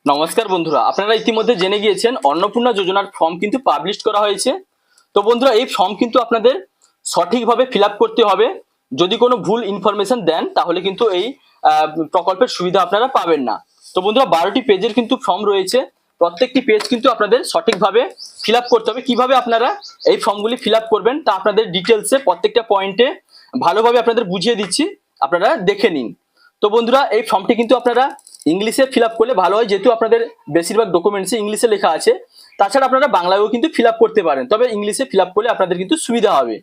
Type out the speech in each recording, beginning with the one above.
নমস্কার বন্ধুরা, আপনারা ইতিমধ্যে জেনে গিয়েছেন অন্নপূর্ণা যোজনার ফর্ম কিন্তু পাবলিশ করা হয়েছে। তো বন্ধুরা, এই ফর্ম কিন্তু আপনাদের সঠিকভাবে ফিল আপ করতে হবে। যদি কোনো ভুল ইনফরমেশন দেন তাহলে কিন্তু এই প্রকল্পের সুবিধা আপনারা পাবেন না। তো বন্ধুরা, 12টি পেজের কিন্তু ফর্ম রয়েছে। প্রত্যেকটি পেজ কিন্তু আপনাদের সঠিকভাবে ফিল আপ করতে হবে। কিভাবে আপনারা এই ফর্মগুলি ফিল আপ করবেন তা আপনাদের ডিটেলসে প্রত্যেকটা পয়েন্টে ভালোভাবে আপনাদের বুঝিয়ে দিচ্ছি, আপনারা দেখে নিন। তো বন্ধুরা, এই ফর্মটি কিন্তু আপনারা ইংলিশে ফিল আপ করলে ভালো হয়, যেহেতু আপনাদের বেশিরভাগ ডকুমেন্টসে ইংলিশে লেখা আছে। তাছাড়া আপনারা বাংলায়ও কিন্তু ফিল আপ করতে পারেন, তবে ইংলিশে ফিল আপ করলে আপনাদের কিন্তু সুবিধা হবে।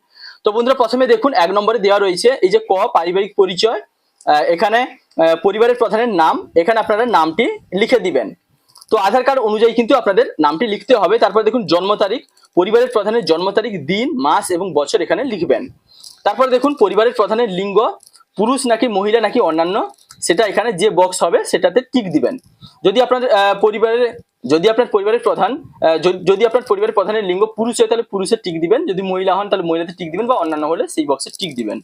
তো বন্ধুরা, প্রথমে দেখুন 1 নম্বরে দেওয়া রয়েছে এই যে পারিবারিক পরিচয়। এখানে পরিবারের প্রধানের নাম, এখানে আপনারা নামটি লিখে দিবেন। তো আধার কার্ড অনুযায়ী কিন্তু আপনাদের নামটি লিখতে হবে। তারপর দেখুন জন্ম তারিখ, পরিবারের প্রধানের জন্ম তারিখ, দিন, মাস এবং বছর এখানে লিখবেন। তারপর দেখুন পরিবারের প্রধানের লিঙ্গ, পুরুষ নাকি মহিলা নাকি অন্যান্য, সেটা এখানে যে বক্স হবে সেটাতে টিক দিবেন। যদি আপনার পরিবারের প্রধান যদি আপনার পরিবারের প্রধানের লিঙ্গ পুরুষ হয় তাহলে পুরুষের টিক দিবেন, যদি মহিলা হন তাহলে মহিলাতে টিক দিবেন, বা অন্যান্য হলে সেই বক্সে টিক দিবেন।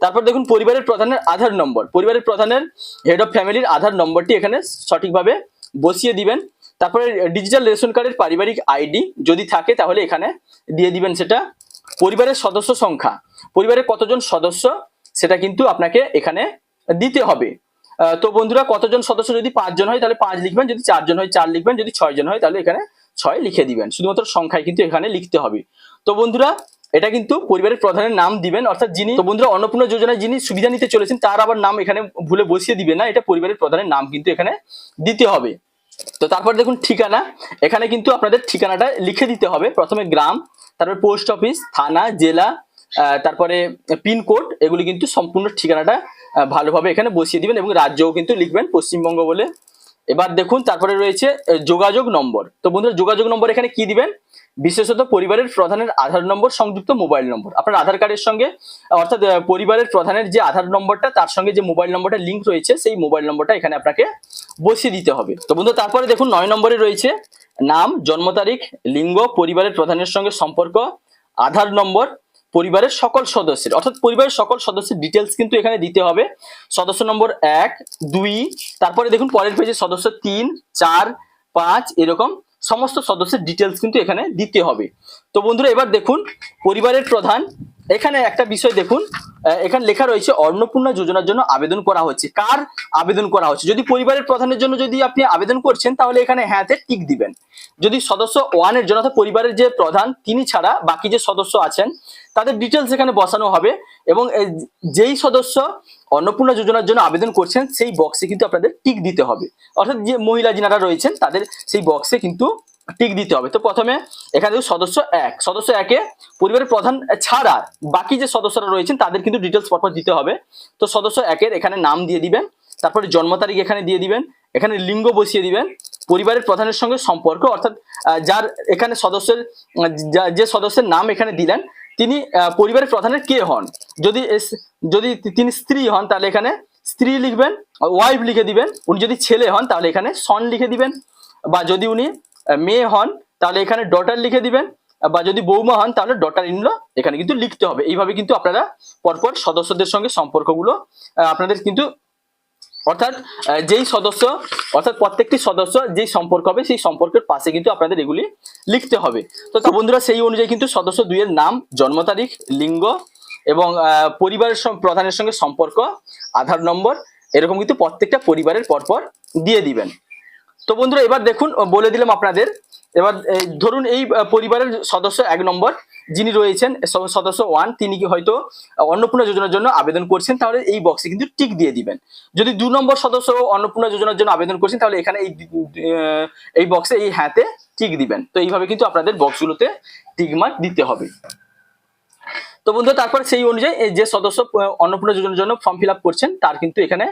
তারপর দেখুন পরিবারের প্রধানের আধার নম্বর, পরিবারের প্রধানের হেড অফ ফ্যামিলির আধার নম্বরটি এখানে সঠিকভাবে বসিয়ে দিবেন। তারপরে ডিজিটাল রেশন কার্ডের পারিবারিক আইডি যদি থাকে তাহলে এখানে দিয়ে দিবেন সেটা। পরিবারের সদস্য সংখ্যা, পরিবারের কতজন সদস্য সেটা কিন্তু আপনাকে এখানে দিতে হবে। তো বন্ধুরা, কতজন সদস্য, যদি 5 জন হয় তাহলে 5 লিখবেন, যদি 4 জন হয় 4 লিখবেন, যদি 6 জন হয় তাহলে এখানে 6 লিখে দিবেন। শুধুমাত্র সংখ্যায় কিন্তু এখানে লিখতে হবে। তো বন্ধুরা, এটা কিন্তু পরিবারের প্রধানের নাম দিবেন, অর্থাৎ যিনি, তো বন্ধুরা অন্নপূর্ণা যোজনায় যিনি সুবিধা নিতে চলেছেন তার আবার নাম এখানে ভুলে বসিয়ে দিবেন না, এটা পরিবারের প্রধানের নাম কিন্তু এখানে দিতে হবে। তো তারপর দেখুন ঠিকানা, এখানে কিন্তু আপনাদের ঠিকানাটা লিখে দিতে হবে। প্রথমে গ্রাম, তারপরে পোস্ট অফিস, থানা, জেলা, তারপরে পিনকোড, এগুলি কিন্তু সম্পূর্ণ ঠিকানাটা ভালোভাবে এখানে বসিয়ে দিবেন, এবং রাজ্যও কিন্তু লিখবেন পশ্চিমবঙ্গ বলে। এবার দেখুন তারপরে রয়েছে যোগাযোগ নম্বর। তো বন্ধুরা, যোগাযোগ নম্বর এখানে কি দিবেন, বিশেষত পরিবারের প্রধানের আধার নম্বর সংযুক্ত মোবাইল নম্বর, আপনার আধার কার্ডের সঙ্গে, অর্থাৎ পরিবারের প্রধানের যে আধার নম্বরটা তার সঙ্গে যে মোবাইল নম্বরটা লিঙ্ক রয়েছে সেই মোবাইল নম্বরটা এখানে আপনাকে বসিয়ে দিতে হবে। তো বন্ধু, তারপরে দেখুন 9 নম্বরে রয়েছে নাম, জন্ম তারিখ, লিঙ্গ, পরিবারের প্রধানের সঙ্গে সম্পর্ক, আধার নম্বর, পরিবারের সকল সদস্যের, অর্থাৎ পরিবারের সকল সদস্যের ডিটেলস কিন্তু এখানে দিতে হবে। সদস্য নম্বর 1, 2, তারপরে দেখুন পরের পেজে সদস্য 3, 4, 5, এরকম সমস্ত সদস্যের ডিটেলস কিন্তু এখানে দিতে হবে। তো বন্ধুরা, এবার দেখুন পরিবারের প্রধান, এখানে একটা বিষয় দেখুন, এখানে লেখা রয়েছে অন্নপূর্ণা যোজনার জন্য আবেদন করা হচ্ছে। কার আবেদন করা হচ্ছে? যদি পরিবারের প্রধানের জন্য যদি আপনি আবেদন করছেন তাহলে এখানে হ্যাঁতে টিক দিবেন। যদি সদস্য 1 এর জন্য, অর্থাৎ পরিবারের যে প্রধান তিনি ছাড়া বাকি যে সদস্য আছেন তাদের ডিটেলস এখানে বসানো হবে, এবং যেই সদস্য অন্নপূর্ণা যোজনার জন্য আবেদন করছেন সেই বক্সে কিন্তু আপনাদের টিক দিতে হবে, অর্থাৎ যে মহিলা যিনারা রয়েছেন তাদের সেই বক্সে কিন্তু টিক দিতে হবে। তো প্রথমে এখানে সদস্য 1 এ পরিবারের প্রধান ছাড়া বাকি যে সদস্যরা রয়েছেন তাদের কিন্তু ডিটেলস পরপর দিতে হবে। তো সদস্য 1 এর এখানে নাম দিয়ে দিবেন, তারপরে জন্ম তারিখ এখানে দিয়ে দিবেন, এখানে লিঙ্গ বসিয়ে দিবেন, পরিবারের প্রধানের সঙ্গে সম্পর্ক, অর্থাৎ যার এখানে সদস্যের যে সদস্যের নাম এখানে দিলেন তিনি পরিবারের প্রধানের কে হন। যদি যদি তিনি স্ত্রী হন তাহলে এখানে স্ত্রী লিখবেন, ওয়াইফ লিখে দিবেন। উনি যদি ছেলে হন তাহলে এখানে সন লিখে দিবেন, বা যদি উনি মেয়ে হন তাহলে এখানে ডটার লিখে দিবেন, বা যদি বৌমা হন তাহলে ডটার ইন ল এখানে কিন্তু লিখতে হবে। এইভাবে কিন্তু আপনারা পরপর সদস্যদের সঙ্গে সম্পর্কগুলো আপনাদের কিন্তু, অর্থাৎ যেই সদস্য, অর্থাৎ প্রত্যেকটি সদস্য যেই সম্পর্ক হবে সেই সম্পর্কের পাশে কিন্তু আপনাদের এগুলি লিখতে হবে। তো বন্ধুরা, সেই অনুযায়ী কিন্তু সদস্য 2 এর নাম, জন্ম তারিখ, লিঙ্গ এবং পরিবারের প্রধানের সঙ্গে সম্পর্ক, আধার নম্বর, এরকম কিন্তু প্রত্যেকটা পরিবারের পরপর দিয়ে দিবেন। তো বন্ধুরা, এবার দেখুন বলে দিলাম আপনাদের। এবার ধরুন এই পরিবারের সদস্য 1 নম্বর যিনি রয়েছেন, সদস্য 1, তিনি কি হয়তো অন্নপূর্ণা যোজনার জন্য আবেদন করছেন, তাহলে এই বক্সে কিন্তু টিক দিয়ে দিবেন। যদি 2 নম্বর সদস্য অন্নপূর্ণা যোজনার জন্য আবেদন করছেন তাহলে এখানে এই বক্সে এই হ্যাঁতে টিক দিবেন। তো এইভাবে কিন্তু আপনাদের বক্সগুলোতে টিক মার্ক দিতে হবে। তো বন্ধুরা, তারপর সেই অনুযায়ী যে সদস্য অন্নপূর্ণা যোজনার জন্য ফর্ম ফিল আপ করছেন তার কিন্তু এখানে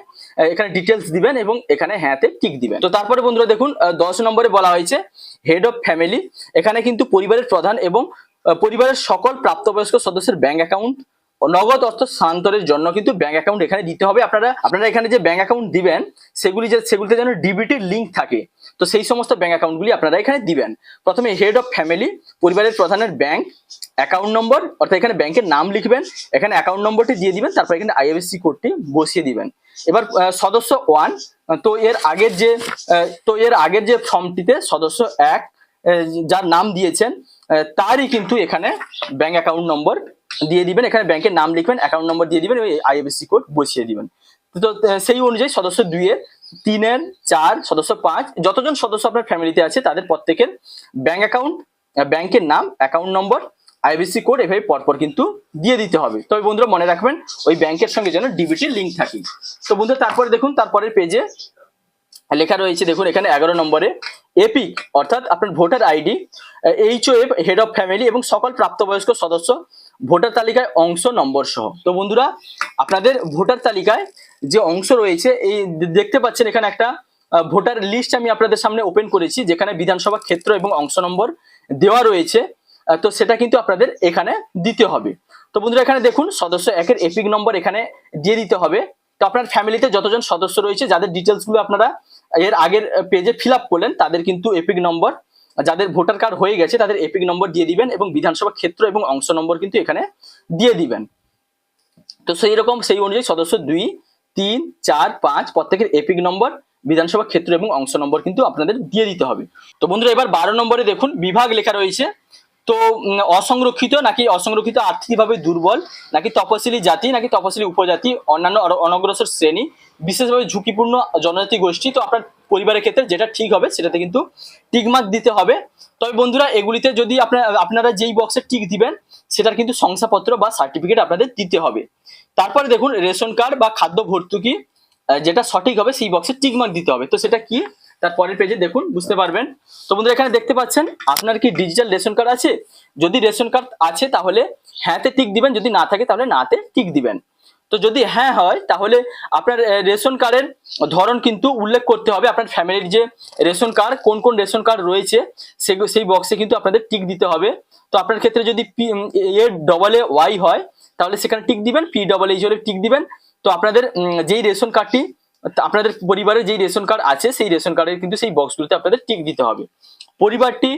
ডিটেলস দিবেন এবং এখানে হ্যাঁতে টিক দিবেন। তো তারপরে বন্ধুরা দেখুন 10 নম্বরে বলা হয়েছে হেড অফ ফ্যামিলি। এখানে কিন্তু পরিবারের প্রধান এবং পরিবারের সকল প্রাপ্তবয়স্ক সদস্যের ব্যাংক অ্যাকাউন্ট নগদ অর্থ স্থানান্তরের জন্য কিন্তু ব্যাংক অ্যাকাউন্ট এখানে দিতে হবে। আপনারা এখানে যে ব্যাংক অ্যাকাউন্ট দিবেন সেগুলিতে যেন ডিবিটির লিঙ্ক থাকে, তো সেই সমস্ত ব্যাংক অ্যাকাউন্টগুলি আপনারা এখানে দিবেন। প্রথমে হেড অফ ফ্যামিলি, পরিবারের প্রধানের ব্যাংক অ্যাকাউন্ট নম্বর, অর্থাৎ এখানে ব্যাংকের নাম লিখবেন, এখানে অ্যাকাউন্ট নম্বরটি দিয়ে দিবেন, তারপর এখানে আইএফএসসি কোডটি বসিয়ে দিবেন। এবার সদস্য 1, তো এর আগের যে ফর্মটিতে সদস্য 1 যার নাম দিয়েছেন তারই কিন্তু এখানে ব্যাংক অ্যাকাউন্ট নম্বর দিয়ে দিবেন, এখানে ব্যাংকের নাম লিখবেন, অ্যাকাউন্ট নম্বর দিয়ে দিবেন, ওই আইএফএসসি কোড বসিয়ে দিবেন। তো সেই অনুযায়ী সদস্য 2 এর 3 এর 4 সদস্য 5 যতজন সদস্য আপনার ফ্যামিলিতে আছে তাদের প্রত্যেকের ব্যাংক অ্যাকাউন্ট, ব্যাংকের নাম, অ্যাকাউন্ট নম্বর, আইএফএসসি কোড এভাবে পরপর কিন্তু দিয়ে দিতে হবে। তবে বন্ধুরা মনে রাখবেন ওই ব্যাংকের সঙ্গে যেন ডিবিটির লিঙ্ক থাকে। তো বন্ধুরা তারপরে দেখুন তারপরের পেজে লেখা রয়েছে, দেখুন এখানে 11 নম্বরে এপিক অর্থাৎ আপনার voter ID, HOF head of family এবং সকল প্রাপ্তবয়স্ক সদস্য ভোটার তালিকায় অংশ নম্বর সহ। তো বন্ধুরা আপনাদের ভোটার তালিকায় যে অংশ রয়েছে, এই দেখতে পাচ্ছেন এখানে একটা ভোটার লিস্ট আমি আপনাদের সামনে ওপেন করেছি, যেখানে বিধানসভা ক্ষেত্র এবং অংশ নম্বর দেওয়া রয়েছে, তো সেটা কিন্তু আপনাদের এখানে দিতে হবে। তো বন্ধুরা এখানে দেখুন সদস্য 1 এর এপিক নম্বর এখানে দিয়ে দিতে হবে। তো আপনার ফ্যামিলিতে যতজন সদস্য রয়েছে যাদের ডিটেলস গুলো আপনারা এর আগের পেজে ফিল আপ করলেন তাদের কিন্তু এপিক নম্বর, যাদের ভোটার কার্ড হয়ে গেছে তাদের এপিক নম্বর দিয়ে দিবেন এবং বিধানসভা ক্ষেত্র এবং অংশ নম্বর কিন্তু এখানে দিয়ে দিবেন। তো সেই অনুযায়ী সদস্য 2, 3, 4, 5 প্রত্যেকের এপিক নম্বর, বিধানসভা ক্ষেত্র এবং অংশ নম্বর কিন্তু আপনাদের দিয়ে দিতে হবে। তো বন্ধুরা এবার 12 নম্বরে দেখুন বিভাগ লেখা রয়েছে। তো অসংরক্ষিত নাকি অসংরক্ষিত, আর্থিকভাবে দুর্বল নাকি তপশিলি জাতি নাকি তপশিলি উপজাতি, অন্যান্য অনগ্রসর শ্রেণী, বিশেষভাবে ঝুঁকিপূর্ণ জনজাতি গোষ্ঠী। তো আপনার পরিবারের ক্ষেত্রে যেটা ঠিক হবে সেটাতে কিন্তু টিক মার্ক দিতে হবে। তবে বন্ধুরা এগুলিতে যদি আপনারা যেই বক্সে টিক দিবেন সেটার কিন্তু শংসাপত্র বা সার্টিফিকেট আপনাদের দিতে হবে। তারপরে দেখুন রেশন কার্ড বা খাদ্য ভর্তুকি, যেটা সঠিক হবে সেই বক্সে টিক মার্ক দিতে হবে। তো সেটা কি তার পরের পেজে দেখুন বুঝতে পারবেন। তো বন্ধুরা এখানে দেখতে পাচ্ছেন আপনার কি ডিজিটাল রেশন কার্ড আছে, যদি রেশন কার্ড আছে তাহলে হ্যাঁতে টিক দিবেন, যদি না থাকে তাহলে নাতে টিক দিবেন। তো যদি হ্যাঁ হয় তাহলে আপনার রেশন কার্ডের ধরন কিন্তু উল্লেখ করতে হবে, আপনার ফ্যামিলির যে রেশন কার্ড কোন কোন রেশন কার্ড রয়েছে সেই বক্সে কিন্তু আপনাদের টিক দিতে হবে। তো আপনার ক্ষেত্রে যদি PAAY হয় তাহলে সেখানে টিক দিবেন, PAAH হলে টিক দিবেন। তো আপনাদের যেই রেশন কার্ডটি আপনাদের পরিবারের যেই রেশন কার্ড আছে সেই রেশন কার্ডের কিন্তু সেই বক্সগুলোতে আপনাদের টিক দিতে হবে। পরিবারটি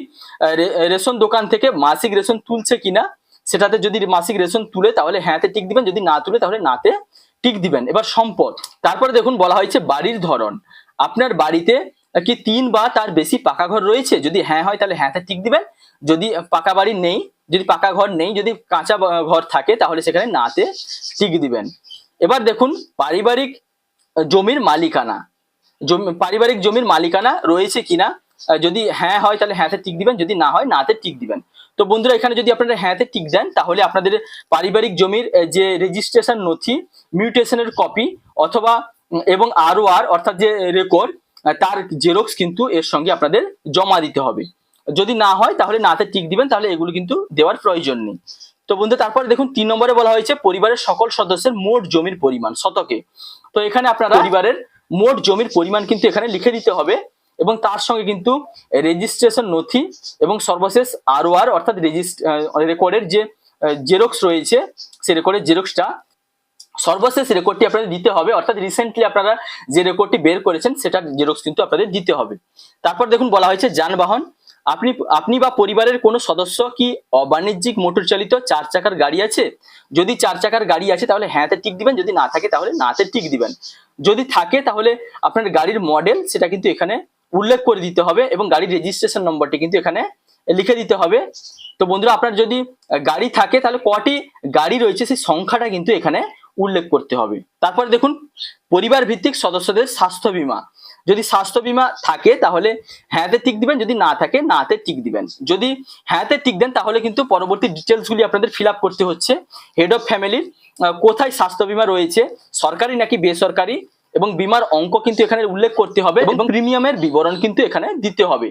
রেশন দোকান থেকে মাসিক রেশন তুলছে কিনা, সেটাতে যদি মাসিক রেশন তুলে তাহলে হ্যাঁতে টিক দিবেন, যদি না তুলে তাহলে নাতে টিক দিবেন। এবার সম্পদ, তারপরে দেখুন বলা হয়েছে বাড়ির ধরন, আপনার বাড়িতে কি 3 বা তার বেশি পাকা ঘর রয়েছে, যদি হ্যাঁ হয় তাহলে হ্যাঁতে টিক দিবেন, যদি পাকা বাড়ি নেই, যদি পাকা ঘর নেই, যদি কাঁচা ঘর থাকে তাহলে সেখানে নাতে টিক দিবেন। এবার দেখুন পারিবারিক জমির মালিকানা, পারিবারিক জমির মালিকানা রয়েছে কিনা, যদি হ্যাঁ হয় তাহলে হ্যাঁতে টিক দিবেন, যদি না হয় নাতে টিক দিবেন। তো বন্ধুরা এখানে যদি আপনারা হ্যাঁতে টিক দেন তাহলে আপনাদের পারিবারিক জমির যে রেজিস্ট্রেশন নথি, মিউটেশনের কপি অথবা এবং ROR অর্থাৎ যে রেকর্ড তার জেরক্স কিন্তু এর সঙ্গে আপনাদের জমা দিতে হবে। যদি না হয় তাহলে নাতে টিক দিবেন, তাহলে এগুলো কিন্তু দেওয়ার প্রয়োজন নেই। তো বন্ধু তারপরে দেখুন 3 নম্বরে বলা হয়েছে পরিবারের সকল সদস্যের মোট জমির পরিমাণ শতকে। তো এখানে আপনারা পরিবারের মোট জমির পরিমাণ কিন্তু এখানে লিখে দিতে হবে এবং তার সঙ্গে কিন্তু রেজিস্ট্রেশন নথি এবং সর্বশেষ ROR অর্থাৎ রেকর্ডের যে জেরক্স রয়েছে সেই রেকর্ডের জেরক্সটা, সর্বশেষ রেকর্ডটি আপনাদের দিতে হবে, অর্থাৎ রিসেন্টলি আপনারা যে রেকর্ডটি বের করেছেন সেটার জেরক্স কিন্তু আপনাদের দিতে হবে। তারপর দেখুন বলা হয়েছে যানবাহন, আপনি বা পরিবারের কোনো সদস্য কি অবাণিজ্যিক মোটর চালিত 4 চাকার গাড়ি আছে, যদি 4 চাকার গাড়ি আছে তাহলে হ্যাঁতে টিক দিবেন, যদি না থাকে তাহলে নাতে টিক দিবেন। যদি থাকে তাহলে আপনার গাড়ির মডেল সেটা কিন্তু এখানে উল্লেখ করে দিতে হবে এবং গাড়ির রেজিস্ট্রেশন নম্বরটি কিন্তু এখানে লিখে দিতে হবে। তো বন্ধুরা আপনার যদি গাড়ি থাকে তাহলে কটি গাড়ি রয়েছে সেই সংখ্যাটা কিন্তু এখানে উল্লেখ করতে হবে। তারপরে দেখুন পরিবার ভিত্তিক সদস্যদের স্বাস্থ্য বীমা, যদি স্বাস্থ্য বীমা থাকে তাহলে হ্যাঁতে টিক দিবেন, যদি না থাকে নাতে টিক দিবেন। যদি হ্যাঁতে টিক দেন তাহলে কিন্তু পরবর্তী ডিটেলস গুলি আপনাদের ফিল আপ করতে হচ্ছে। হেড অফ ফ্যামিলির কোথায় স্বাস্থ্য বীমা রয়েছে, সরকারি নাকি বেসরকারি, এবং বীমার অঙ্ক কিন্তু এখানে উল্লেখ করতে হবে এবং প্রিমিয়ামের বিবরণ কিন্তু এখানে দিতে হবে।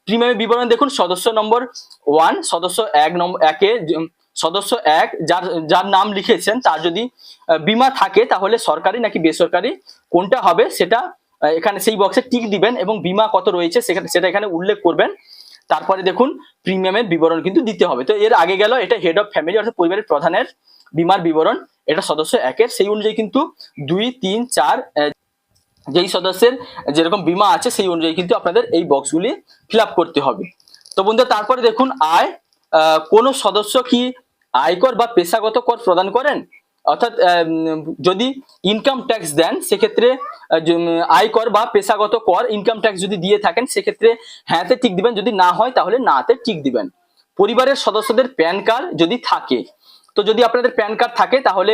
প্রিমিয়ামের বিবরণ দেখুন সদস্য নম্বর 1, সদস্য 1 সদস্য 1 যার নাম লিখেছেন তার যদি বীমা থাকে তাহলে সরকারি নাকি বেসরকারি কোনটা হবে সেটা এখানে সেই বক্সে টিক দিবেন এবং বীমা কত রয়েছে সেটা এখানে উল্লেখ করবেন। তারপরে দেখুন প্রিমিয়ামের বিবরণ কিন্তু দিতে হবে। তো এর আগে গেল এটা হেড অফ ফ্যামিলি অর্থাৎ পরিবারের প্রধানের বীমার বিবরণ, এটা সদস্য 1-এর, সেই অনুযায়ী কিন্তু 2, 3, 4 যেই সদস্যের যেরকম বীমা আছে সেই অনুযায়ী কিন্তু আপনাদের এই বক্সগুলি ফিল আপ করতে হবে। তো বন্ধুরা তারপরে দেখুন আয়, কোন সদস্য কি আয়কর বা পেশাগত কর প্রদান করেন, অর্থাৎ যদি ইনকাম ট্যাক্স দেন সেক্ষেত্রে আয়কর বা পেশাগত কর ইনকাম ট্যাক্স যদি দিয়ে থাকেন সেক্ষেত্রে হ্যাঁতে টিক দিবেন, যদি না হয় তাহলে নাতে টিক দিবেন। পরিবারের সদস্যদের প্যান কার্ড যদি থাকে, তো যদি আপনাদের প্যান কার্ড থাকে তাহলে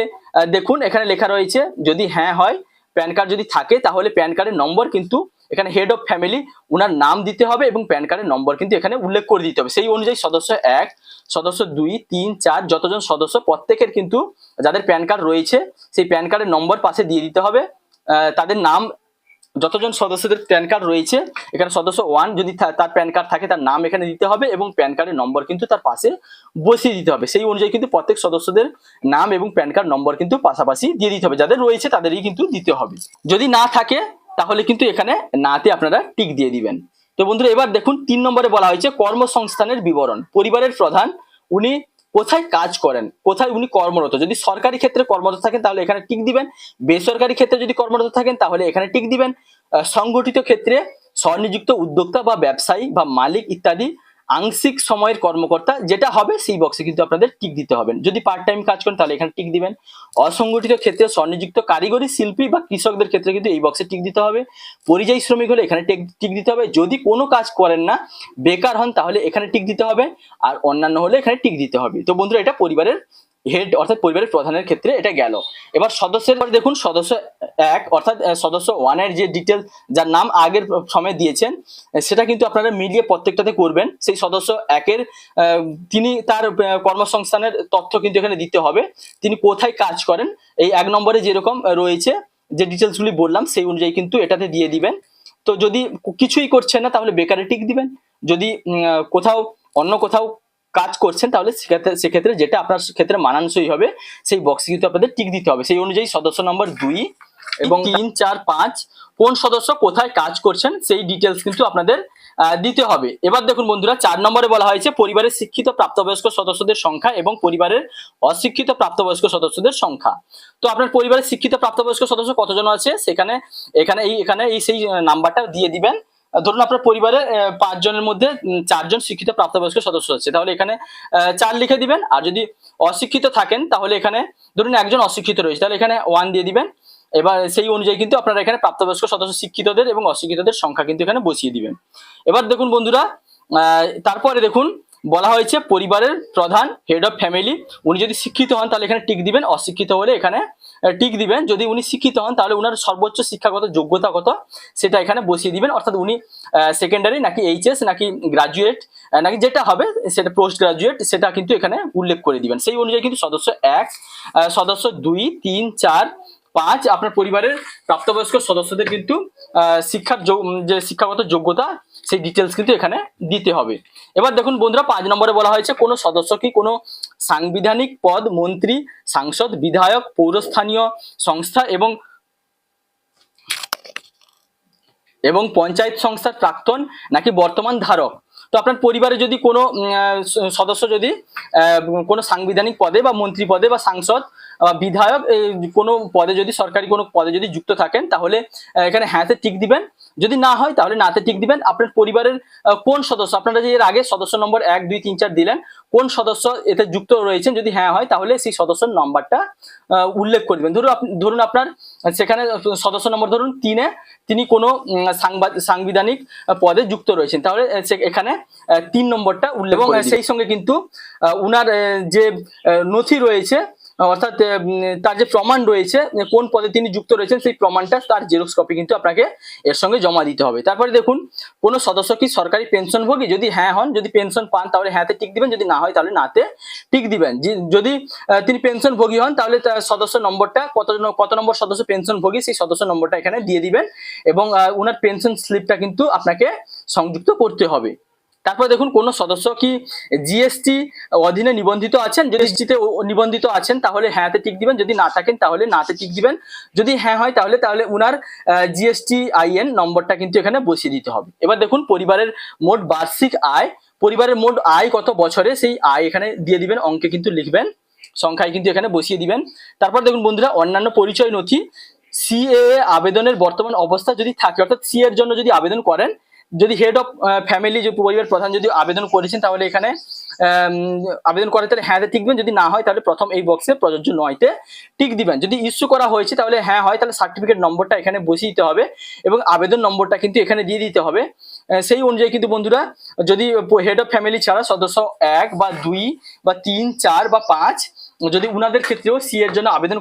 দেখুন এখানে লেখা রয়েছে যদি হ্যাঁ হয়, প্যান কার্ড যদি থাকে তাহলে প্যান কার্ডের নম্বর কিন্তু এখানে হেড অফ ফ্যামিলি উনার নাম দিতে হবে এবং প্যান কার্ডের নম্বর কিন্তু এখানে উল্লেখ করে দিতে হবে। সেই অনুযায়ী সদস্য 1, সদস্য 2, 3, 4 যতজন সদস্য প্রত্যেকের কিন্তু যাদের প্যান কার্ড রয়েছে সেই প্যান কার্ডের নম্বর পাশে দিয়ে দিতে হবে। তাদের নাম, যতজন সদস্যদের প্যান কার্ড রয়েছে এখানে সদস্য 1 যদি তার প্যান কার্ড থাকে তার নাম এখানে দিতে হবে এবং প্যান কার্ডের নম্বর কিন্তু তার পাশে বসিয়ে দিতে হবে। সেই অনুযায়ী কিন্তু প্রত্যেক সদস্যদের নাম এবং প্যান কার্ড নম্বর কিন্তু পাশাপাশি দিয়ে দিতে হবে, যাদের রয়েছে তাদেরই কিন্তু দিতে হবে। যদি না থাকে তাহলে কিন্তু এখানে নাতে আপনারা টিক দিয়ে দিবেন। তো বন্ধুরা এবার দেখুন 3 নম্বরে বলা হয়েছে কর্মসংস্থানের বিবরণ। পরিবারের প্রধান উনি কোথায় কাজ করেন, কোথায় উনি কর্মরত, যদি সরকারি ক্ষেত্রে কর্মরত থাকেন তাহলে এখানে টিক দিবেন, বেসরকারি ক্ষেত্রে যদি কর্মরত থাকেন তাহলে এখানে টিক দিবেন, সংগঠিত ক্ষেত্রে স্বনিযুক্ত উদ্যোক্তা বা ব্যবসায়ী বা মালিক ইত্যাদি আংশিক সময়ের কর্মকর্তা যেটা হবে সেই বক্সে কিন্তু আপনাদের টিক দিতে হবে। যদি পার্ট টাইম কাজ করেন তাহলে এখানে টিক দিবেন। অসংগঠিত ক্ষেত্রে স্বনিযুক্ত কারিগরি শিল্পী বা কৃষকদের ক্ষেত্রে কিন্তু এই বক্সে টিক দিতে হবে। পরিযায়ী শ্রমিক হলে এখানে টিক দিতে হবে। যদি কোনো কাজ করেন না, বেকার হন তাহলে এখানে টিক দিতে হবে, আর অন্যান্য হলে এখানে টিক দিতে হবে। তো বন্ধুরা এটা পরিবারের হেড অর্থাৎ পরিবারের প্রধানের ক্ষেত্রে এটা গেল। এবার সদস্যের পরে দেখুন সদস্য 1 অর্থাৎ সদস্য 1 এর যে ডিটেল যার নাম আগের সময় দিয়েছেন সেটা কিন্তু আপনারা মিলিয়ে প্রত্যেকটাতে করবেন। সেই সদস্য 1 এর তিনি তার কর্মসংস্থানের তথ্য কিন্তু এখানে দিতে হবে, তিনি কোথায় কাজ করেন এই 1 নম্বরে যেরকম রয়েছে যে ডিটেলস গুলি বললাম সেই অনুযায়ী কিন্তু এটাতে দিয়ে দিবেন। তো যদি কিছুই করছেন না তাহলে বেকারে টিক দিবেন, যদি কোথাও অন্য কোথাও কাজ করছেন তাহলে সেক্ষেত্রে যেটা আপনার ক্ষেত্রে মানানসই হবে সেই বক্সে কিন্তু আপনাদের টিক দিতে হবে। সেই অনুযায়ী সদস্য নম্বর 2 এবং 3, 4, 5 কোন সদস্য কোথায় কাজ করছেন সেই ডিটেলস কিন্তু আপনাদের দিতে হবে। এবার দেখুন বন্ধুরা 4 নম্বরে বলা হয়েছে পরিবারের শিক্ষিত প্রাপ্তবয়স্ক সদস্যদের সংখ্যা এবং পরিবারের অশিক্ষিত প্রাপ্তবয়স্ক সদস্যদের সংখ্যা। তো আপনার পরিবারের শিক্ষিত প্রাপ্তবয়স্ক সদস্য কতজন আছে সেখানে এখানে সেই নাম্বারটা দিয়ে দিবেন। ধরুন আপনার পরিবারে 5 জনের মধ্যে 4 জন শিক্ষিত প্রাপ্তবয়স্ক সদস্য আছে তাহলে এখানে 4 লিখে দিবেন। আর যদি অশিক্ষিত থাকেন তাহলে এখানে ধরুন একজন অশিক্ষিত রয়েছে তাহলে এখানে 1 দিয়ে দিবেন। এবার সেই অনুযায়ী কিন্তু আপনারা এখানে প্রাপ্তবয়স্ক সদস্য শিক্ষিতদের এবং অশিক্ষিতদের সংখ্যা কিন্তু এখানে বসিয়ে দিবেন। এবার দেখুন বন্ধুরা তারপরে দেখুন বলা হয়েছে পরিবারের প্রধান হেড অফ ফ্যামিলি উনি যদি শিক্ষিত হন তাহলে এখানে টিক দিবেন, অশিক্ষিত হলে এখানে টিক দিবেন। যদি উনি শিক্ষিত হন তাহলে উনার সর্বোচ্চ শিক্ষাগত যোগ্যতা কত সেটা এখানে বসিয়ে দিবেন, অর্থাৎ উনি সেকেন্ডারি নাকি এইচএস নাকি গ্রাজুয়েট নাকি যেটা হবে সেটা পোস্ট গ্রাজুয়েট সেটা কিন্তু এখানে উল্লেখ করে দিবেন। সেই অনুযায়ী কিন্তু সদস্য 1, সদস্য 2, 3, 4, 5 আপনার পরিবারের প্রাপ্তবয়স্ক সদস্যদের কিন্তু শিক্ষার যে শিক্ষাগত যোগ্যতা সেই ডিটেলস কিন্তু এখানে দিতে হবে। এবার দেখুন বন্ধুরা 5 নম্বরে বলা হয়েছে কোন সদস্য কি কোনো সাংবিধানিক পদ, মন্ত্রী, সাংসদ, বিধায়ক, পৌরস্থানীয় সংস্থা এবং পঞ্চায়েত সংস্থার প্রাক্তন নাকি বর্তমান ধারক। তো আপনার পরিবারে যদি কোনো সদস্য যদি কোনো সাংবিধানিক পদে বা মন্ত্রী পদে বা সাংসদ বিধায়ক কোনো পদে যদি সরকারি কোনো পদে যদি যুক্ত থাকেন তাহলে এখানে হ্যাঁতে টিক দিবেন, যদি না হয় তাহলে নাতে টিক দিবেন। আপনার পরিবারের কোন সদস্য আপনারা যে এর আগে সদস্য নম্বর 1, 2, 3, 4 দিলেন কোন সদস্য এতে যুক্ত রয়েছেন, যদি হ্যাঁ হয় তাহলে সেই সদস্যের নাম্বারটা উল্লেখ করবেন। ধরুন আপনার সেখানে সদস্য নম্বর ধরুন 3-এ তিনি কোনো সাংবিধানিক পদে যুক্ত রয়েছেন তাহলে এখানে 3 নম্বরটা উল্লেখ এবং সেই সঙ্গে কিন্তু উনার যে নথি রয়েছে অর্থাৎ তার যে প্রমাণ রয়েছে কোন পদে তিনি যুক্ত রয়েছেন সেই প্রমাণটা তার জেরক্স কপি কিন্তু আপনাকে এর সঙ্গে জমা দিতে হবে। তারপরে দেখুন কোন সদস্য কি সরকারি পেনশনভোগী, যদি হ্যাঁ হন যদি পেনশন পান তাহলে হ্যাঁতে টিক দিবেন, যদি না হয় তাহলে নাতে টিক দিবেন। যদি তিনি পেনশনভোগী হন তাহলে তার সদস্য নম্বরটা কত নম্বর সদস্য পেনশনভোগী সেই সদস্য নম্বরটা এখানে দিয়ে দিবেন এবং উনার পেনশন স্লিপটা কিন্তু আপনাকে সংযুক্ত করতে হবে। তারপর দেখুন কোন সদস্য কি জিএসটি অধীনে নিবন্ধিত আছেন, যদি জিএসটিতে নিবন্ধিত আছেন তাহলে হ্যাঁতে টিক দিবেন, যদি না থাকেন তাহলে নাতে টিক দিবেন, যদি হ্যাঁ হয় তাহলে উনার জিএসটি আইএন নম্বরটা কিন্তু এখানে বসিয়ে দিতে হবে। এবার দেখুন পরিবারের মোট বার্ষিক আয়, পরিবারের মোট আয় কত বছরে সেই আয় এখানে দিয়ে দিবেন, অঙ্কে কিন্তু লিখবেন। সংখ্যায় কিন্তু এখানে বসিয়ে দিবেন। তারপর দেখুন বন্ধুরা, অন্যান্য পরিচয় নথি, সিএএ আবেদনের বর্তমান অবস্থা যদি থাকে, অর্থাৎ সি এর জন্য যদি আবেদন করেন, যদি হেড অফ ফ্যামিলি, যে পরিবার প্রধান যদি আবেদন করেছেন, তাহলে এখানে আবেদন করে তাহলে হ্যাঁতে টিক দিবেন, যদি না হয় তাহলে প্রথম এই বক্সে প্রযোজ্য নয়তে টিক দিবেন। যদি ইস্যু করা হয়েছে তাহলে হ্যাঁ হয়, তাহলে সার্টিফিকেট নম্বরটা এখানে বসিয়ে দিতে হবে এবং আবেদন নম্বরটা কিন্তু এখানে দিয়ে দিতে হবে। সেই অনুযায়ী কিন্তু বন্ধুরা, যদি হেড অফ ফ্যামিলি ছাড়া সদস্য 1 বা 2 বা 3, 4 বা 5, যদি উনাদের ক্ষেত্রেও সি এর জন্য আবেদন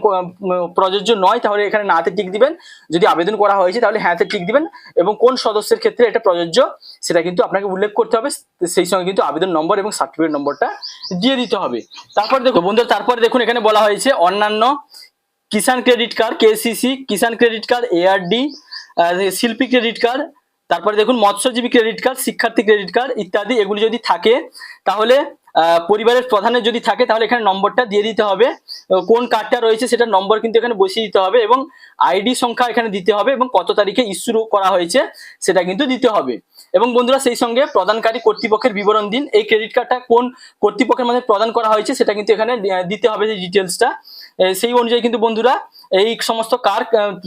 প্রযোজ্য নয়, তাহলে এখানে নাতে টিক দিবেন। যদি আবেদন করা হয়েছে তাহলে হ্যাঁতে টিক দিবেন এবং কোন সদস্যের ক্ষেত্রে এটা প্রযোজ্য সেটা কিন্তু আপনাকে উল্লেখ করতে হবে। সেই সঙ্গে কিন্তু আবেদন নম্বর এবং সার্টিফিকেট নম্বরটা দিয়ে দিতে হবে। তারপর দেখুন বন্ধুরা, তারপরে দেখুন এখানে বলা হয়েছে অন্যান্য কিষাণ ক্রেডিট কার্ড, কেসিসি, কিষাণ ক্রেডিট কার্ড, এআরডি, শিল্পী ক্রেডিট কার্ড, তারপরে দেখুন মৎস্যজীবী ক্রেডিট কার্ড, শিক্ষার্থী ক্রেডিট কার্ড ইত্যাদি, এগুলি যদি থাকে তাহলে পরিবারের প্রধানের যদি থাকে তাহলে এখানে নম্বরটা দিয়ে দিতে হবে। কোন কার্ডটা রয়েছে সেটার নম্বর কিন্তু এখানে বসিয়ে দিতে হবে এবং আইডি সংখ্যা এখানে দিতে হবে এবং কত তারিখে ইস্যু করা হয়েছে সেটা কিন্তু দিতে হবে। এবং বন্ধুরা, সেই সঙ্গে প্রদানকারী কর্তৃপক্ষের বিবরণ দিন। এই ক্রেডিট কার্ডটা কোন কর্তৃপক্ষের মধ্যে প্রদান করা হয়েছে সেটা কিন্তু এখানে দিতে হবে, যে ডিটেলসটা। সেই অনুযায়ী কিন্তু বন্ধুরা, এই সমস্ত কার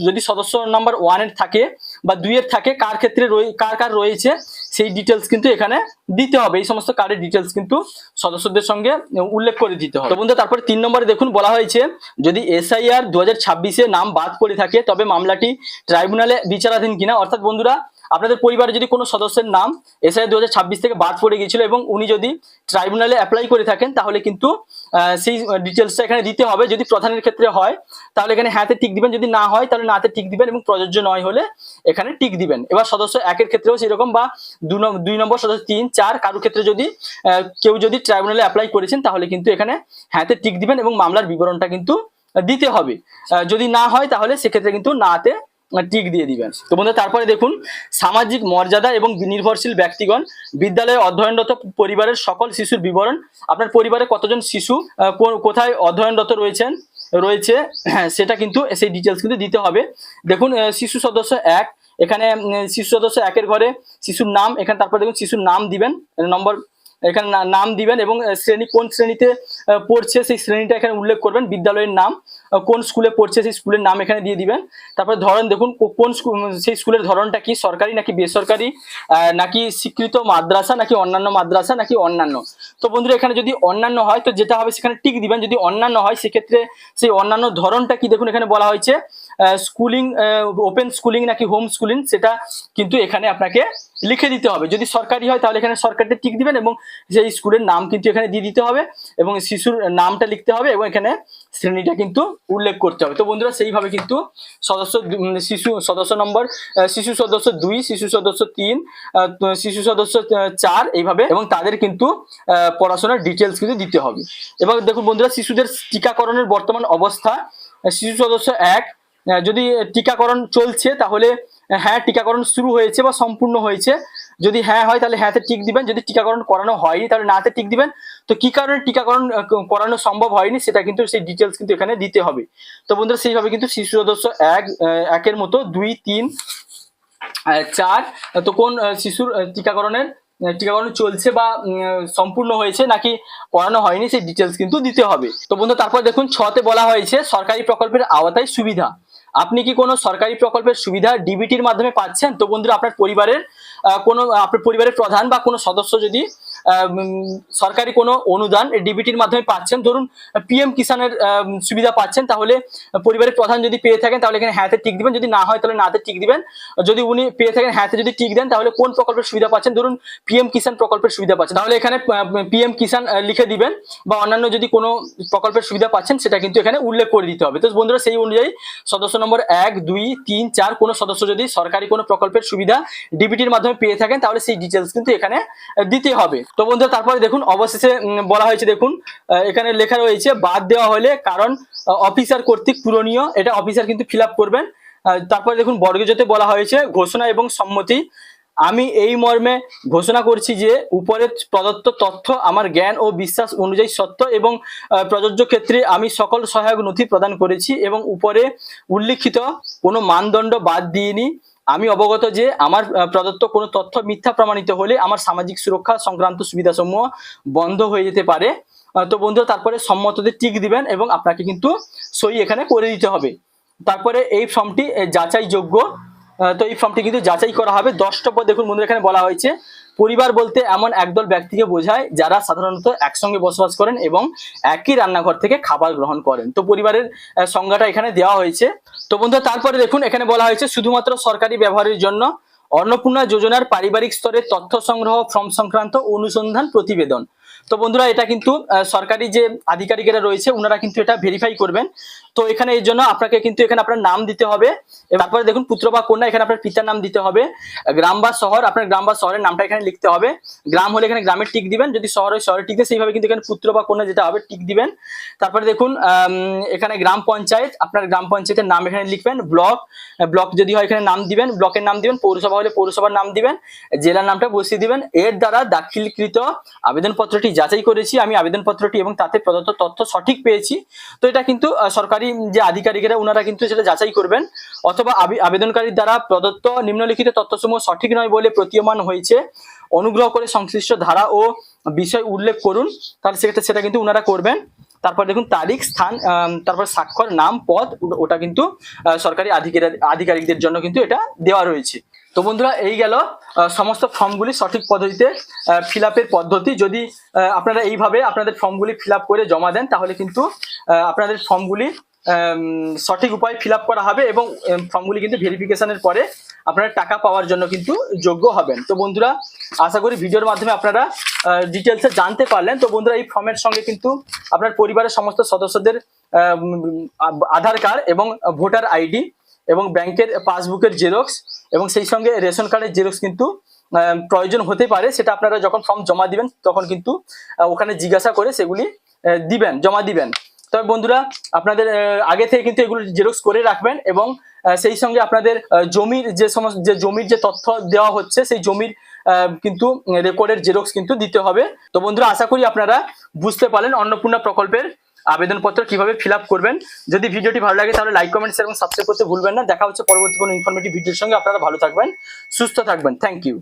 যদি সদস্য নাম্বার 1 এর থাকে বা 2 এর থাকে, কার ক্ষেত্রে কার কার রয়েছে সেই ডিটেলস কিন্তু এখানে দিতে হবে। এই সমস্ত কার্ডের ডিটেলস কিন্তু সদস্যদের সঙ্গে উল্লেখ করে দিতে হবে। তো বন্ধুরা, তারপরে 3 নম্বরে দেখুন বলা হয়েছে, যদি এসআইআর 2026-এ নাম বাদ পড়ে থাকে তবে মামলাটি ট্রাইব্যুনালে বিচারাধীন কিনা। অর্থাৎ বন্ধুরা, আপনাদের পরিবারে যদি কোনো সদস্যের নাম এসআইআর 2026 থেকে বাদ পড়ে গিয়েছিল এবং উনি যদি ট্রাইব্যুনালে অ্যাপ্লাই করে থাকেন, তাহলে কিন্তু সেই ডিটেলসটা এখানে দিতে হবে। যদি প্রধানের ক্ষেত্রে হয় তাহলে এখানে হ্যাঁতে টিক দিবেন, যদি না হয় তাহলে নাতে টিক দিবেন এবং প্রযোজ্য নয় হলে এখানে টিক দিবেন। এবার সদস্য 1 এর ক্ষেত্রেও সেরকম, বা 2 নম্বর, সদস্য 3, 4 কারোর ক্ষেত্রে যদি কেউ যদি ট্রাইব্যুনালে অ্যাপ্লাই করেছেন তাহলে কিন্তু এখানে হ্যাঁতে টিক দিবেন এবং মামলার বিবরণটা কিন্তু দিতে হবে। যদি না হয় তাহলে সেক্ষেত্রে কিন্তু নাতে টিক দিয়ে দিবেন। তো বন্ধুরা, তারপরে দেখুন সামাজিক মর্যাদা এবং নির্ভরশীল ব্যক্তিগণ বিদ্যালয়ে অধ্যয়নরত পরিবারের সকল শিশুর বিবরণ। আপনার পরিবারে কতজন শিশু কোথায় অধ্যয়নরত রয়েছে সেটা কিন্তু সেই ডিটেলস কিন্তু দিতে হবে। দেখুন শিশু সদস্য 1, এখানে শিশু সদস্য 1 এর ঘরে শিশুর নাম, এখানে তারপর দেখুন শিশুর নাম দিবেন, নম্বর এখানে নাম দিবেন এবং শ্রেণী, কোন শ্রেণীতে পড়ছে সেই শ্রেণীটা এখানে উল্লেখ করবেন, বিদ্যালয়ের নাম, কোন স্কুলে পড়ছে সেই স্কুলের নাম এখানে দিয়ে দিবেন। তারপরে ধরন দেখুন কোন সেই স্কুলের ধরনটা কি, সরকারি নাকি বেসরকারি, নাকি স্বীকৃত মাদ্রাসা, নাকি অন্যান্য মাদ্রাসা, নাকি অন্যান্য। তো বন্ধুরা, এখানে যদি অন্যান্য হয় তো যেটা হবে সেখানে টিক দিবেন, যদি অন্যান্য হয় সেক্ষেত্রে সেই অন্যান্য ধরনটা কি, দেখুন এখানে বলা হয়েছে স্কুলিং, ওপেন স্কুলিং নাকি হোম স্কুলিং, সেটা কিন্তু এখানে আপনাকে লিখে দিতে হবে। যদি সরকারি হয় তাহলে এখানে সরকারিতে টিক দিবেন এবং সেই স্কুলের নাম কিন্তু এখানে দিয়ে দিতে হবে এবং শিশুর নামটা লিখতে হবে এবং এখানে শ্রেণীটা কিন্তু উল্লেখ করতে হবে। তো বন্ধুরা, সেইভাবে কিন্তু শিশু সদস্য নম্বর, শিশু সদস্য 2, শিশু সদস্য 3, শিশু সদস্য 4 এইভাবে, এবং তাদের কিন্তু পড়াশোনার ডিটেলস কিন্তু দিতে হবে। এবার দেখুন বন্ধুরা, শিশুদের টিকাকরণের বর্তমান অবস্থা। শিশু সদস্য 1, যদি টিকাকরণ চলছে তাহলে হ্যাঁ টিকাকরণ শুরু হয়েছে বা সম্পূর্ণ হয়েছে, যদি হ্যাঁ হয় তাহলে হ্যাঁতে টিক দিবেন, যদি টিকাকরণ করানো হয়নি তাহলে নাতে টিক দিবেন। তো কি কারণে টিকাকরণ করানো সম্ভব হয়নি সেটা কিন্তু সেই ডিটেলস কিন্তু এখানে দিতে হবে। তো বন্ধুরা, সেইভাবে কিন্তু শিশু সদস্য 1 এর মতো 2, 3, 4, তো কোন শিশুর টিকাকরণ চলছে বা সম্পূর্ণ হয়েছে নাকি করানো হয়নি সেই ডিটেলস কিন্তু দিতে হবে। তো বন্ধু, তারপর দেখুন 6তে বলা হয়েছে সরকারি প্রকল্পের আওতায় সুবিধা। আপনি কি কোনো সরকারি প্রকল্পের সুবিধা ডিবিটির মাধ্যমে পাচ্ছেন? তো বন্ধুরা, আপনার পরিবারের প্রধান বা কোনো সদস্য যদি সরকারি কোনো অনুদান ডিবিটির মাধ্যমে পাচ্ছেন, ধরুন পিএম কিষানের সুবিধা পাচ্ছেন, তাহলে পরিবারের প্রধান যদি পেয়ে থাকেন তাহলে এখানে হ্যাঁতে টিক দিবেন, যদি না হয় তাহলে নাতে টিক দিবেন। যদি উনি পেয়ে থাকেন হ্যাঁতে যদি টিক দেন তাহলে কোন প্রকল্পের সুবিধা পাচ্ছেন, ধরুন পিএম কিষান প্রকল্পের সুবিধা পাচ্ছেন, তাহলে এখানে পিএম কিষান লিখে দিবেন, বা অন্যান্য যদি কোনো প্রকল্পের সুবিধা পাচ্ছেন সেটা কিন্তু এখানে উল্লেখ করে দিতে হবে। তো বন্ধুরা, সেই অনুযায়ী সদস্য নম্বর 1, 2, 3, 4 কোনো সদস্য যদি সরকারি কোনো প্রকল্পের সুবিধা ডিবিটির মাধ্যমে পেয়ে থাকেন তাহলে সেই ডিটেলস কিন্তু এখানে দিতে হবে। তো বন্ধুরা, তারপরে দেখুন অবশেষে বলা হয়েছে, দেখুন এখানে লেখা রয়েছে বাদ দেওয়া হলে কারণ অফিসার কর্তৃক পূরণীয়, এটা অফিসার কিন্তু ফিল আপ করবেন। তারপরে দেখুন বর্গজতে বলা হয়েছে ঘোষণা এবং সম্মতি। আমি এই মর্মে ঘোষণা করছি যে উপরে প্রদত্ত তথ্য আমার জ্ঞান ও বিশ্বাস অনুযায়ী সত্য এবং প্রযোজ্য ক্ষেত্রে আমি সকল সহায়ক নথি প্রদান করেছি এবং উপরে উল্লিখিত কোনো মানদণ্ড বাদ দিইনি। আমি অবগত যে আমার প্রদত্ত কোনো তথ্য মিথ্যা প্রমাণিত হলে আমার সামাজিক সুরক্ষা সংক্রান্ত সুবিধাসমূহ বন্ধ হয়ে যেতে পারে। তো বন্ধুরা তারপরে সম্মততে টিক দিবেন এবং আপনাকে কিন্তু সই এখানে করে দিতে হবে। তারপরে এই ফর্মটি যাচাইযোগ্য, তো এই ফর্মটি কিন্তু যাচাই করা হবে। 10টা পদ দেখুন বন্ধুরা এখানে বলা হয়েছে, পরিবার বলতে এমন একদল ব্যক্তিকে বোঝায় যারা সাধারণত একসঙ্গে বসবাস করেন এবং একই রান্নাঘর থেকে খাবার গ্রহণ করেন। তো পরিবারের সংজ্ঞাটা এখানে দেওয়া হয়েছে। তো বন্ধুরা তারপরে দেখুন এখানে বলা হয়েছে শুধুমাত্র সরকারি ব্যবহারের জন্য অন্নপূর্ণা যোজনার পারিবারিক স্তরে তথ্য সংগ্রহ ফর্ম সংক্রান্ত অনুসন্ধান প্রতিবেদন। তো বন্ধুরা এটা কিন্তু সরকারি যে আধিকারিকেরা রয়েছে ওনারা কিন্তু এটা ভেরিফাই করবেন। তো এখানে এর জন্য আপনাকে কিন্তু এখানে আপনার নাম দিতে হবে। তারপরে দেখুন পুত্র বা কন্যা, এখানে আপনার পিতার নাম দিতে হবে। গ্রাম বা শহর, আপনার গ্রাম বা শহরের নামটা এখানে লিখতে হবে। গ্রাম হলে এখানে গ্রামের টিক দিবেন, যদি শহর হয় শহরের টিক দিয়ে সেইভাবে কিন্তু এখানে পুত্র বা কন্যা যেটা হবে টিক দিবেন। তারপরে দেখুন এখানে গ্রাম পঞ্চায়েত, আপনার গ্রাম পঞ্চায়েতের নাম এখানে লিখবেন। ব্লক যদি হয় এখানে নাম দিবেন, ব্লকের নাম দিবেন। পৌরসভা হলে পৌরসভার নাম দিবেন, জেলার নামটা বসিয়ে দিবেন। এর দ্বারা দাখিলকৃত আবেদনপত্রটি যাচাই করেছি আমি আবেদনপত্রটি এবং তাতে প্রদত্ত তথ্য সঠিক পেয়েছি। তো এটা কিন্তু সরকারি যে আধিকারিকেরা ওনারা কিন্তু সেটা যাচাই করবেন। অথবা আবেদনকারীর দ্বারা প্রদত্ত নিম্নলিখিত তথ্যসমূহ সঠিক নয় বলে প্রতীয়মান হয়েছে, অনুগ্রহ করে সংশ্লিষ্ট ধারা ও বিষয় উল্লেখ করুন, তাহলে সেক্ষেত্রে সেটা কিন্তু ওনারা করবেন। তারপর দেখুন তারিখ, স্থান, তারপর স্বাক্ষর, নাম, পদ, ওটা কিন্তু সরকারি আধিকারিকদের জন্য কিন্তু এটা দেওয়া রয়েছে। তো বন্ধুরা এই গেল সমস্ত ফর্মগুলি সঠিক পদ্ধতিতে ফিল আপের পদ্ধতি। যদি আপনারা এইভাবে আপনাদের ফর্মগুলি ফিল আপ করে জমা দেন তাহলে কিন্তু আপনাদের ফর্মগুলি সঠিক উপায়ে ফিল আপ করা হবে এবং ফর্মগুলি কিন্তু ভেরিফিকেশনের পরে আপনারা টাকা পাওয়ার জন্য কিন্তু যোগ্য হবেন। তো বন্ধুরা আশা করি ভিডিওর মাধ্যমে আপনারা ডিটেলসে জানতে পারলেন। তো বন্ধুরা এই ফর্মের সঙ্গে কিন্তু আপনার পরিবারের সমস্ত সদস্যদের আধার কার্ড এবং ভোটার আইডি এবং ব্যাংকের পাসবুকের জেরক্স এবং সেই সঙ্গে রেশন কার্ডের জেরক্স কিন্তু প্রয়োজন হতে পারে। সেটা আপনারা যখন ফর্ম জমা দিবেন তখন কিন্তু ওখানে জিজ্ঞাসা করে সেগুলি জমা দিবেন। তবে বন্ধুরা আপনাদের আগে থেকে কিন্তু এগুলো জেরক্স করে রাখবেন এবং সেই সঙ্গে আপনাদের জমির যে জমির যে তথ্য দেওয়া হচ্ছে সেই জমির কিন্তু রেকর্ডের জেরক্স কিন্তু দিতে হবে। তো বন্ধুরা আশা করি আপনারা বুঝতে পারলেন অন্নপূর্ণা প্রকল্পের আবেদনপত্র কিভাবে ফিল আপ করবেন। যদি ভিডিওটি ভালো লাগে তাহলে লাইক, কমেন্ট, শেয়ার এবং সাবস্ক্রাইব করতে ভুলবেন না। দেখা হচ্ছে পরবর্তী কোনো ইনফরমেটিভ ভিডিওর সঙ্গে। আপনারা ভালো থাকবেন, সুস্থ থাকবেন। Thank you.